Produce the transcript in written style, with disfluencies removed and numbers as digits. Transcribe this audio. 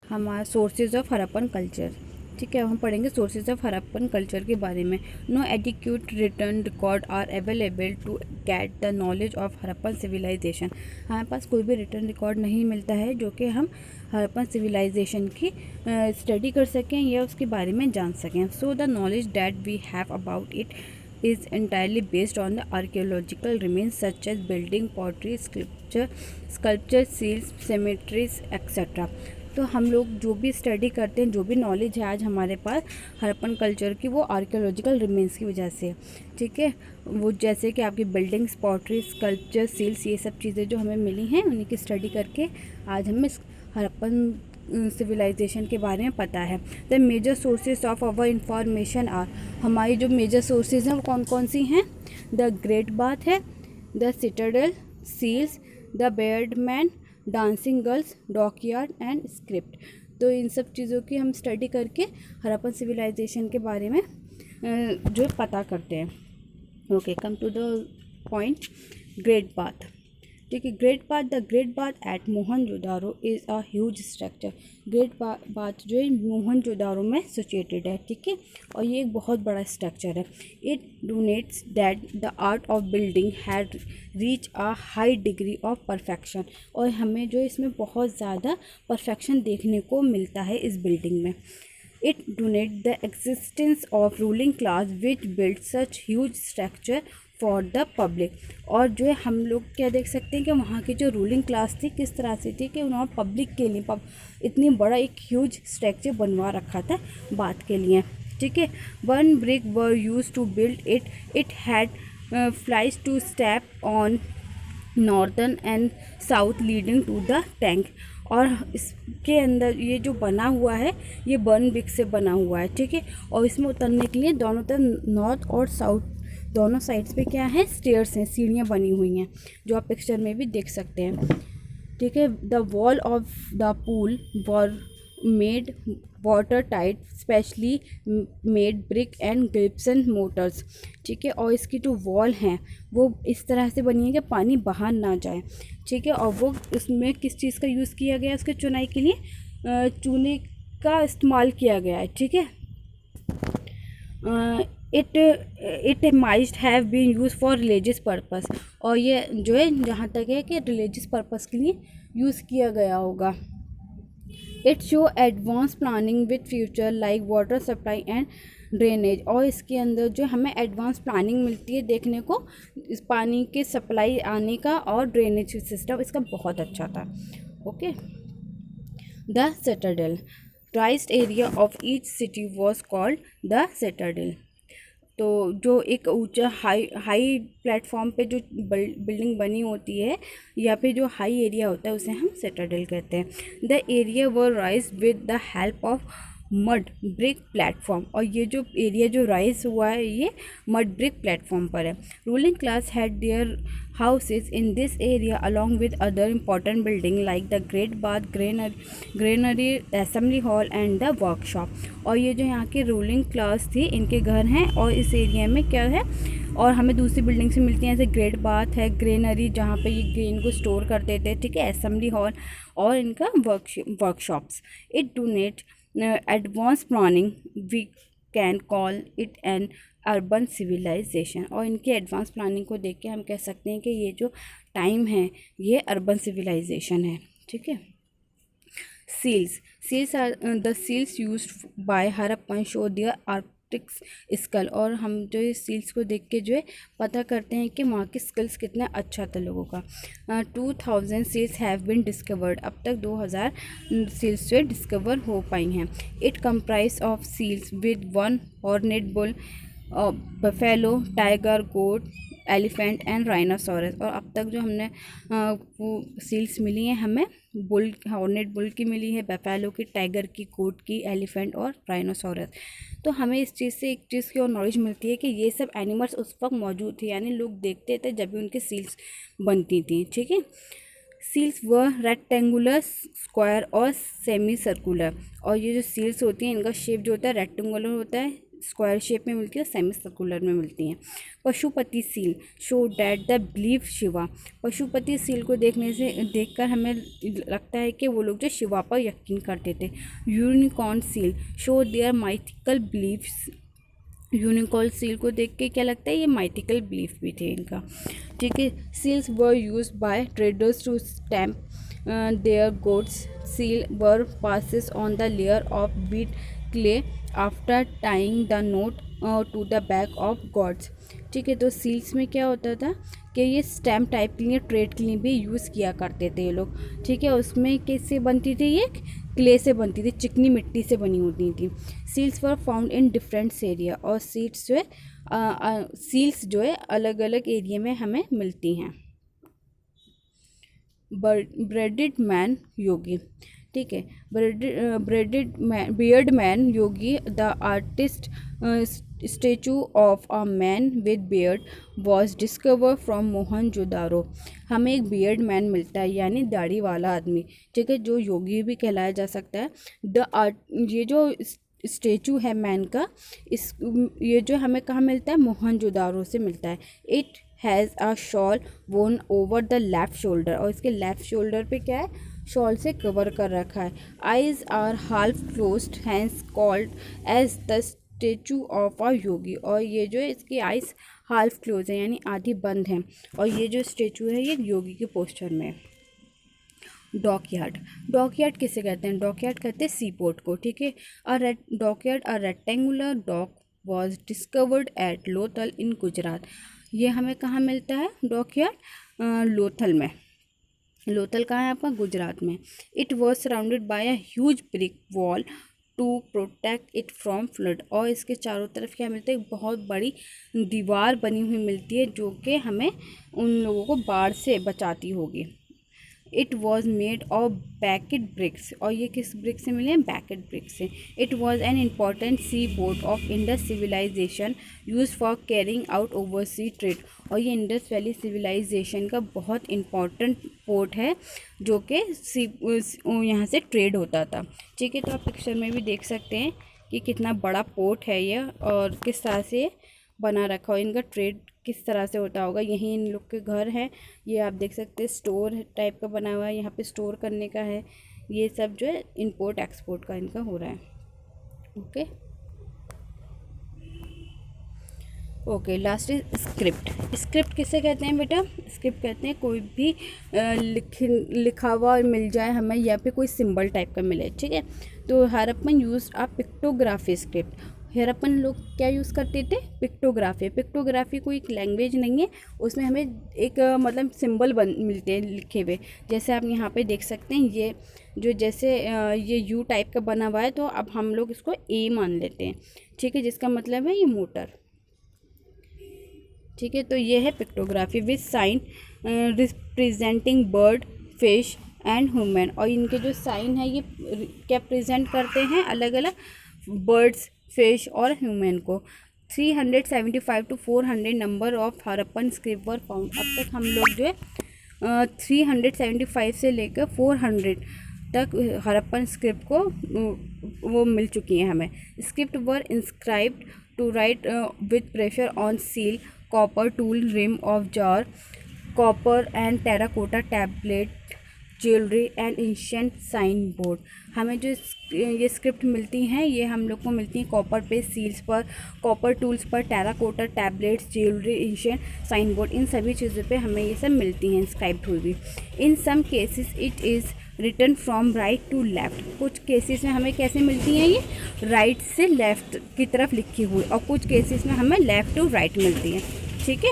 हमारा sources of Harappan culture. ठीक है, हम पढ़ेंगे सोर्सेज ऑफ हड़प्पन कल्चर के बारे में। No adequate written record are available to get the knowledge of Harappan civilization. हमारे पास कोई भी रिटर्न रिकॉर्ड नहीं मिलता है जो कि हम हड़प्पन सिविलाइजेशन की स्टडी कर सकें या उसके बारे में जान सकें। So the knowledge that we have about it is entirely based on the archaeological remains such as building, pottery, sculpture, seals, cemeteries, etc. तो हम लोग जो भी स्टडी करते हैं, जो भी नॉलेज है आज हमारे पास हड़प्पन कल्चर की, वो आर्कियोलॉजिकल रिमेन्स की वजह से। ठीक है, वो जैसे कि आपकी बिल्डिंग्स, पॉटरी, स्कल्पचर, सील्स, ये सब चीज़ें जो हमें मिली हैं उन्हीं की स्टडी करके आज हमें हड़प्पन सिविलाइजेशन के बारे में पता है। The major sources of our information are, हमारी जो मेजर सोर्सेज हैं वो कौन कौन सी हैं? द ग्रेट बाथ है, the citadel, seals, the bearded man, dancing girls, dockyard and script. तो इन सब चीज़ों की हम स्टडी करके हड़प्पन सिविलाइजेशन के बारे में जो पता करते हैं। Okay, come to the point. Great bath. ठीक है, the great bath at Mohenjodaro is a huge structure. Great bath जो है मोहनजोदारो में सिचुएटेड है। ठीक है, और ये एक बहुत बड़ा स्ट्रक्चर है। It denotes that the art of building had reach a high degree of perfection. और हमें जो इसमें बहुत ज़्यादा परफेक्शन देखने को मिलता है इस बिल्डिंग में। It donate the existence of ruling class which built such huge structure for the public। और जो है हम लोग क्या देख सकते हैं कि वहाँ की जो रूलिंग क्लास थी किस तरह से थी कि उन्होंने पब्लिक के लिए इतनी बड़ा एक ह्यूज स्ट्रक्चर बनवा रखा था बात के लिए। ठीक है, 1 brick were used to build it. It had flies to step on northern and south leading to the tank. और इसके अंदर ये जो बना हुआ है ये बर्न ब्रिक से बना हुआ है। ठीक है, और इसमें उतरने के लिए दोनों तरफ नॉर्थ और साउथ दोनों साइड्स पे क्या है? स्टेयर्स हैं, सीढ़ियाँ बनी हुई हैं, जो आप पिक्चर में भी देख सकते हैं। ठीक है, the wall of the pool were made water tight, specially made brick and Gibson Motors. ठीक है, और इसकी जो वॉल हैं वो इस तरह से बनी है कि पानी बाहर ना जाए। ठीक है, और वो इसमें किस चीज़ का यूज़ किया गया है? उसके चुनाई के लिए चूने का इस्तेमाल किया गया है। ठीक है, it might have been use for religious purpose. और ये जो है जहाँ तक है कि रिलीजियस पर्पस के लिए यूज़ किया गया होगा। It show advance planning with future like water supply and drainage. और इसके अंदर जो हमें एडवांस प्लानिंग मिलती है देखने को, इस पानी के सप्लाई आने का और ड्रेनेज सिस्टम इसका बहुत अच्छा था। Okay, the Citadel राइज्ड area of each city was called the Citadel. तो जो एक ऊंचा हाई प्लेटफॉर्म पे जो बिल्डिंग बनी होती है या फिर जो हाई एरिया होता है उसे हम सिटाडेल कहते हैं। The area were rise with the help of mud brick platform. और ये जो एरिया जो राइज हुआ है ये मड ब्रिक प्लेटफॉर्म पर है। Ruling class had there houses in this area along with other important building like the great bath, granary, assembly hall and the workshop। और ये जो यहाँ की रूलिंग क्लास थी इनके घर हैं और इस एरिया में क्या है और हमें दूसरी बिल्डिंग से मिलती हैं, जैसे ग्रेट बाथ है, ग्रेनरी जहाँ पे ये ग्रेन को स्टोर करते थे। ठीक है, असेंबली हॉल और इनका workshops. It denote advance planning, we can call it an urban civilization. और इनकी एडवांस प्लानिंग को देख के हम कह सकते हैं कि ये जो टाइम है ये अर्बन सिविलाइजेशन है। ठीक है, seals are the seals used by Harappan show their आर्टिक्स स्कल। और हम जो इस सील्स को देख के जो है पता करते हैं कि वहाँ की स्किल्स कितना अच्छा था लोगों का। 2000 सील्स हैव बीन डिस्कवर्ड। अब तक 2000 सील्स जो डिस्कवर हो पाई हैं। It comprise of seals with 1 horned bull, buffalo, tiger, goat, elephant and rhinoceros. और अब तक जो हमने वो सील्स मिली हैं हमें बुल, हॉर्नेट बुल की मिली है, बफेलो की, टाइगर की, गोट की, एलिफेंट और राइनासोरस। तो हमें इस चीज़ से एक चीज़ की और नॉलेज मिलती है कि ये सब एनिमल्स उस वक्त मौजूद थे, यानी लोग देखते थे जब भी उनकी सील्स बनती थी। ठीक है, सील्स व रेक्टेंगुलर, स्क्वायर और सेमी सर्कुलर। और ये जो सील्स होती हैं इनका शेप जो होता है रेक्टेंगुलर होता है, स्क्वायर शेप में मिलती है, सेमी सर्कुलर में मिलती हैं। Pashupati seal show that the believe Shiva. Pashupati seal को देखकर हमें लगता है कि वो लोग जो शिवा पर यकीन करते थे। Unicorn seal show their mythical beliefs. Unicorn seal को देख के क्या लगता है, ये माइथिकल बिलीफ भी थे इनका। ठीक है। Seals were used by traders to stamp their goods. Seal were passes on the layer of beat clay after tying the knot to the back of goods. ठीक है। तो सील्स में क्या होता था कि ये स्टैम्प टाइप के लिए, ट्रेड के लिए भी यूज़ किया करते थे ये लोग। ठीक है। उसमें किससे बनती थी, ये क्ले से बनती थी, चिकनी मिट्टी से बनी होती थी। Seals were found in different area, और सील्स जो है अलग अलग एरिया में हमें मिलती हैं। Bearded man yogi. ठीक है। Bearded man yogi the artist statue of a man with beard was discover from Mohenjodaro. हमें एक बियर्ड मैन मिलता है, यानी दाढ़ी वाला आदमी। ठीक है, जो योगी भी कहलाया जा सकता है। ये जो स्टेचू है मैन का, ये जो हमें कहाँ मिलता है, मोहनजोदारो से मिलता है। इट हैज़ अ शॉल वोन ओवर द लेफ्ट शोल्डर, और इसके लेफ्ट शोल्डर पे क्या है, शॉल से कवर कर रखा है। Eyes are half closed, hence called as the statue of a yogi. और ये जो है इसकी आइज़ हाल्फ क्लोज है, यानी आधी बंद है, और ये जो स्टेचू है ये योगी के पोस्चर में। डॉकयार्ड। डॉकयार्ड किसे कहते हैं, डॉकयार्ड कहते हैं सी पोर्ट को। ठीक है। Dockyard a rectangular dock was discovered at Lothal in Gujarat. ये हमें कहाँ मिलता है, डॉकयार्ड, लोथल में। लोथल कहाँ है आपका, गुजरात में। It was surrounded by a huge brick wall to protect it from flood. और इसके चारों तरफ क्या मिलता है, एक बहुत बड़ी दीवार बनी हुई मिलती है, जो कि हमें उन लोगों को बाढ़ से बचाती होगी। It was made of baked bricks, और ये किस ब्रिक से मिले हैं, बैकेट ब्रिक से। It was an important sea port of Indus civilization use for carrying out oversea trade. और ये इंडस वैली सिविलाइजेशन का बहुत इम्पॉर्टेंट पोर्ट है, जो कि यहाँ से ट्रेड होता था। ठीक है। तो आप पिक्चर में भी देख सकते हैं कि कितना बड़ा पोर्ट है यह, और किस तरह से बना रखा हो, इनका ट्रेड किस तरह से होता होगा। यहीं इन लोग के घर हैं, ये आप देख सकते हैं, स्टोर टाइप का बना हुआ है, यहाँ पे स्टोर करने का है। ये सब जो है इंपोर्ट एक्सपोर्ट का इनका हो रहा है। Okay, last is script. Script किसे कहते हैं बेटा, स्क्रिप्ट कहते हैं कोई भी लिखा हुआ मिल जाए हमें, या फिर कोई सिंबल टाइप का मिले। ठीक है। तो Harappan use a pictography script. Harappan लोग क्या यूज़ करते थे, पिक्टोग्राफी। पिक्टोग्राफी कोई एक लैंग्वेज नहीं है, उसमें हमें एक मतलब सिंबल मिलते हैं लिखे हुए। जैसे आप यहाँ पे देख सकते हैं, ये जो जैसे ये यू टाइप का बना हुआ है, तो अब हम लोग इसको ए मान लेते हैं। ठीक है, जिसका मतलब है ये मोटर। ठीक है। तो ये है pictography with sign representing bird, fish and human. और इनके जो साइन है ये क्या प्रेजेंट करते हैं, अलग अलग बर्ड्स, फिश और ह्यूमन को। 375 to 400 number of Harappan script were found. अब तक हम लोग जो है 375 से लेकर 400 तक हरप्पन स्क्रिप्ट को वो मिल चुकी हैं हमें। Script were inscribed to write with pressure on seal, copper tool, rim of jar, copper and terracotta tablet, jewellery and ancient sign board. हमें जो ये स्क्रिप्ट मिलती हैं, ये हम लोग को मिलती हैं कॉपर पे सील्स पर, कॉपर टूल्स पर, terracotta tablets, jewellery, ancient sign board, इन सभी चीज़ों पे हमें ये सब मिलती हैं इंस्क्राइब्ड हुई भी। In some cases it is written from right to left. कुछ केसेस में हमें कैसे मिलती हैं, ये राइट से लेफ़्ट की तरफ लिखी हुई, और कुछ केसेस में हमें लेफ़्ट टू राइट मिलती हैं। ठीक है।